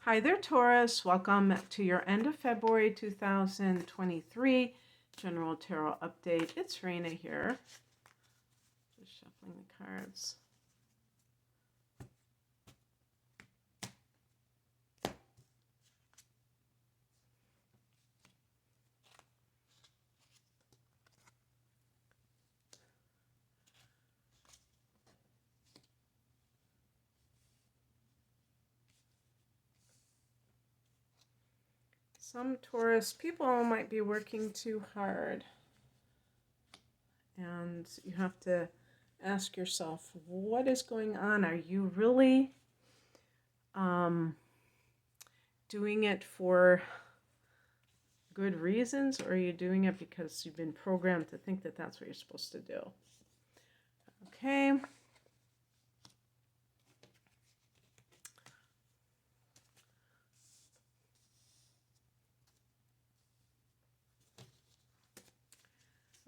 Hi there, Taurus. Welcome to your end of February 2023 General Tarot Update. It's Raina here. Just shuffling the cards. Some Taurus people might be working too hard. And you have to ask yourself, what is going on? Are you really doing it for good reasons, or are you doing it because you've been programmed to think that that's what you're supposed to do? Okay.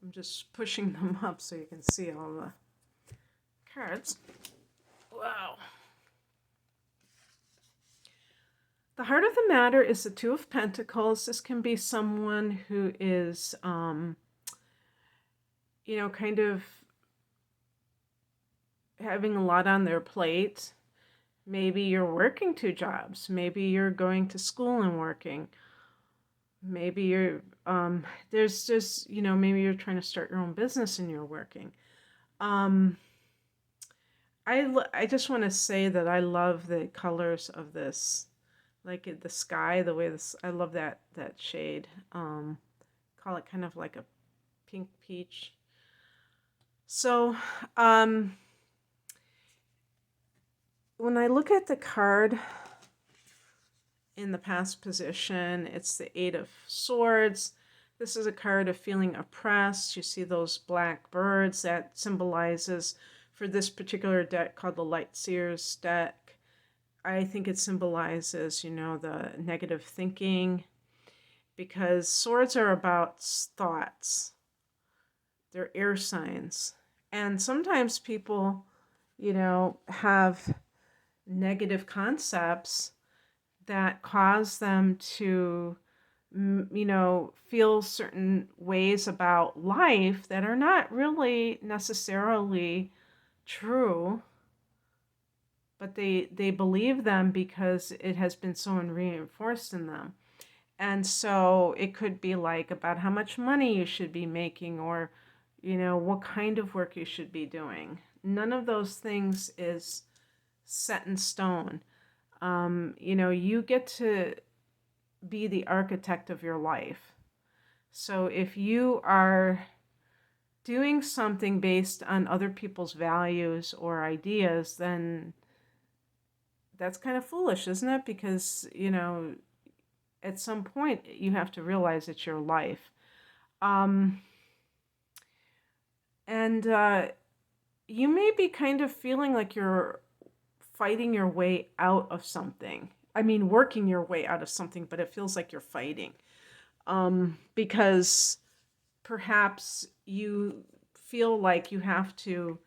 I'm just pushing them up so you can see all the cards. Wow. The heart of the matter is the Two of Pentacles. This can be someone who is, kind of having a lot on their plate. Maybe you're working two jobs. Maybe you're going to school and working. Maybe you're, there's just, maybe you're trying to start your own business and you're working. I just want to say that I love the colors of this. Like the sky, the way this, I love that shade. Call it kind of like a pink peach. So, when I look at the card in the past position, it's the Eight of Swords. This is a card of feeling oppressed. You see those black birds that symbolizes, for this particular deck called the Light Seers deck, I think it symbolizes, the negative thinking, because swords are about thoughts. They're air signs. And sometimes people, have negative concepts that cause them to, feel certain ways about life that are not really necessarily true. But they believe them because it has been so reinforced in them. And so it could be like about how much money you should be making, or, what kind of work you should be doing. None of those things is set in stone. You get to be the architect of your life. So if you are doing something based on other people's values or ideas, then that's kind of foolish, isn't it? Because, at some point you have to realize it's your life. And you may be kind of feeling like you're fighting your way out of something. I mean, working your way out of something, but it feels like you're fighting. Because perhaps you feel like you have to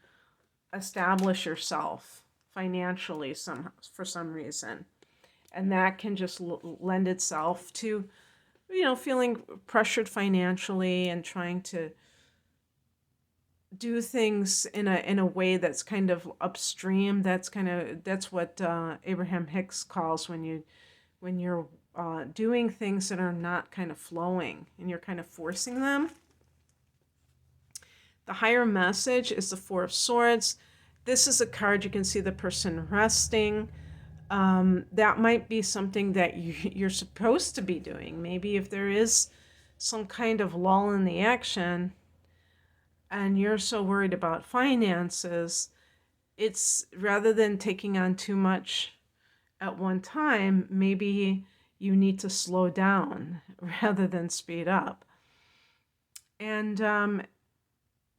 establish yourself financially for some reason, and that can just lend itself to feeling pressured financially and trying to do things in a way that's kind of upstream. That's what Abraham Hicks calls when you're doing things that are not kind of flowing and you're kind of forcing them. The higher message is the Four of Swords. This is a card, you can see the person resting. That might be something that you're supposed to be doing. Maybe if there is some kind of lull in the action and you're so worried about finances, it's rather than taking on too much at one time, maybe you need to slow down rather than speed up. And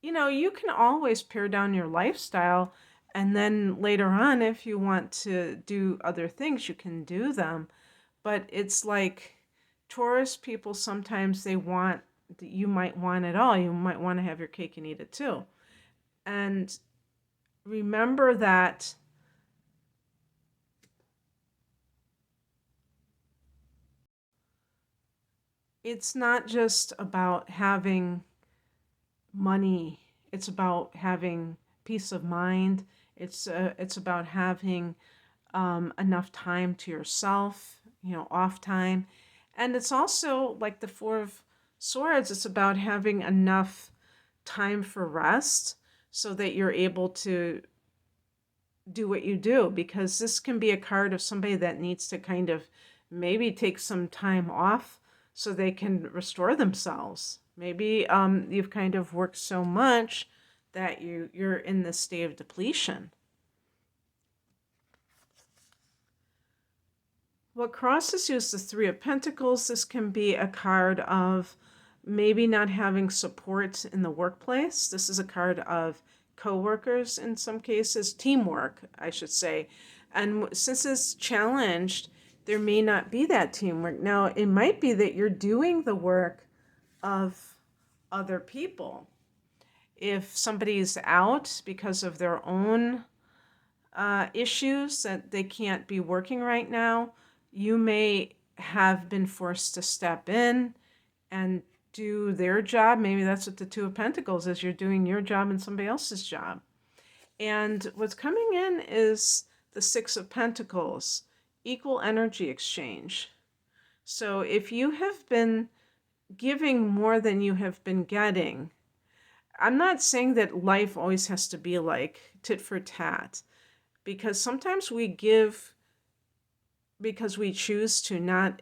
you can always pare down your lifestyle, and then later on, if you want to do other things, you can do them. But it's like Taurus people, sometimes you might want it all. You might want to have your cake and eat it too. And remember that it's not just about having money. It's about having peace of mind. It's about having enough time to yourself, off time. And it's also like the Four of Swords, it's about having enough time for rest so that you're able to do what you do, because this can be a card of somebody that needs to kind of maybe take some time off so they can restore themselves. Maybe you've kind of worked so much that you're in this state of depletion. What crosses you is the Three of Pentacles. This can be a card of maybe not having support in the workplace. This is a card of co-workers in some cases, teamwork, I should say. And since it's challenged, there may not be that teamwork. Now, it might be that you're doing the work of other people. If somebody's out because of their own issues that they can't be working right now, you may have been forced to step in and do their job. Maybe that's what the Two of Pentacles is. You're doing your job and somebody else's job. And what's coming in is the Six of Pentacles, equal energy exchange. So if you have been giving more than you have been getting, I'm not saying that life always has to be like tit for tat, because sometimes we give because we choose to, not,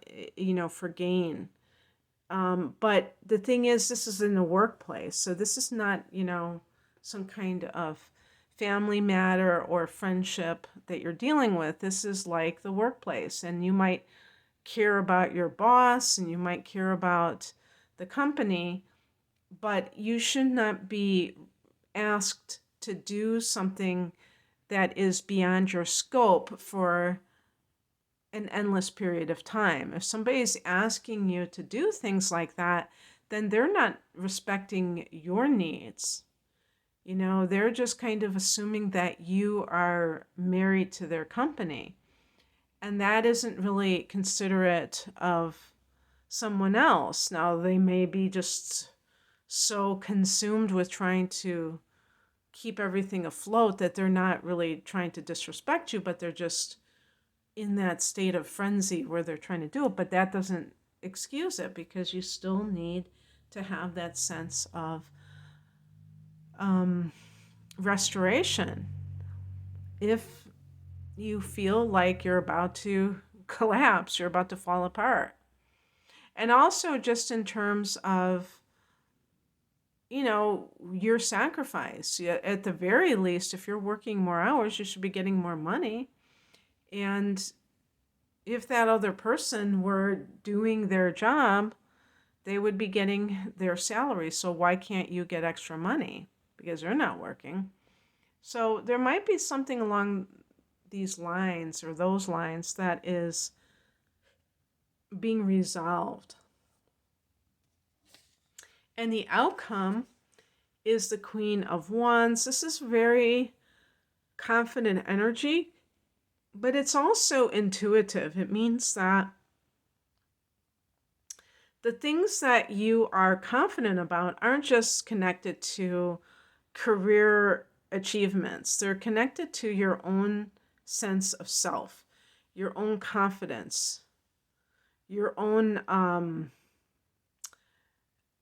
for gain. But the thing is, this is in the workplace. So this is not, some kind of family matter or friendship that you're dealing with. This is like the workplace. And you might care about your boss and you might care about the company, but you should not be asked to do something that is beyond your scope for an endless period of time. If somebody's asking you to do things like that, then they're not respecting your needs. They're just kind of assuming that you are married to their company. And that isn't really considerate of someone else. Now, they may be just so consumed with trying to keep everything afloat that they're not really trying to disrespect you, but they're just in that state of frenzy where they're trying to do it. But that doesn't excuse it, because you still need to have that sense of restoration if you feel like you're about to collapse, you're about to fall apart. And also just in terms of your sacrifice. At the very least, if you're working more hours, you should be getting more money. And if that other person were doing their job, they would be getting their salary. So why can't you get extra money? Because they're not working. So there might be something along these lines or those lines that is being resolved. And the outcome is the Queen of Wands. This is very confident energy, but it's also intuitive. It means that the things that you are confident about aren't just connected to career achievements. They're connected to your own sense of self, your own confidence, your own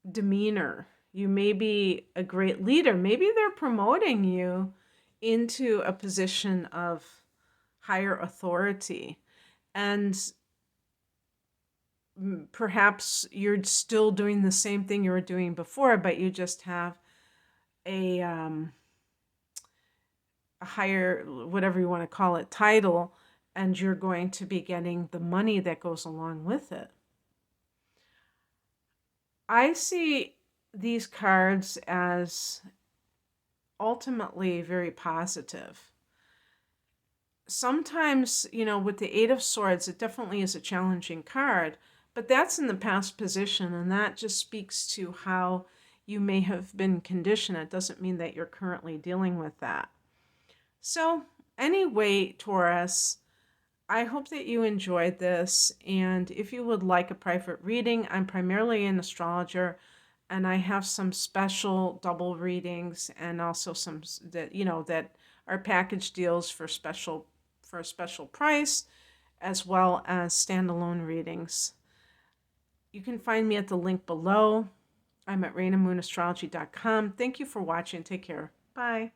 demeanor. You may be a great leader. Maybe they're promoting you into a position of higher authority. And perhaps you're still doing the same thing you were doing before, but you just have a higher, whatever you want to call it, title, and you're going to be getting the money that goes along with it. I see these cards as ultimately very positive. Sometimes, with the Eight of Swords, it definitely is a challenging card, but that's in the past position, and that just speaks to how you may have been conditioned. It doesn't mean that you're currently dealing with that. So, anyway, Taurus, I hope that you enjoyed this. And if you would like a private reading, I'm primarily an astrologer, and I have some special double readings and also some that that are package deals for a special price, as well as standalone readings. You can find me at the link below. I'm at rainamoonastrology.com. Thank you for watching. Take care. Bye.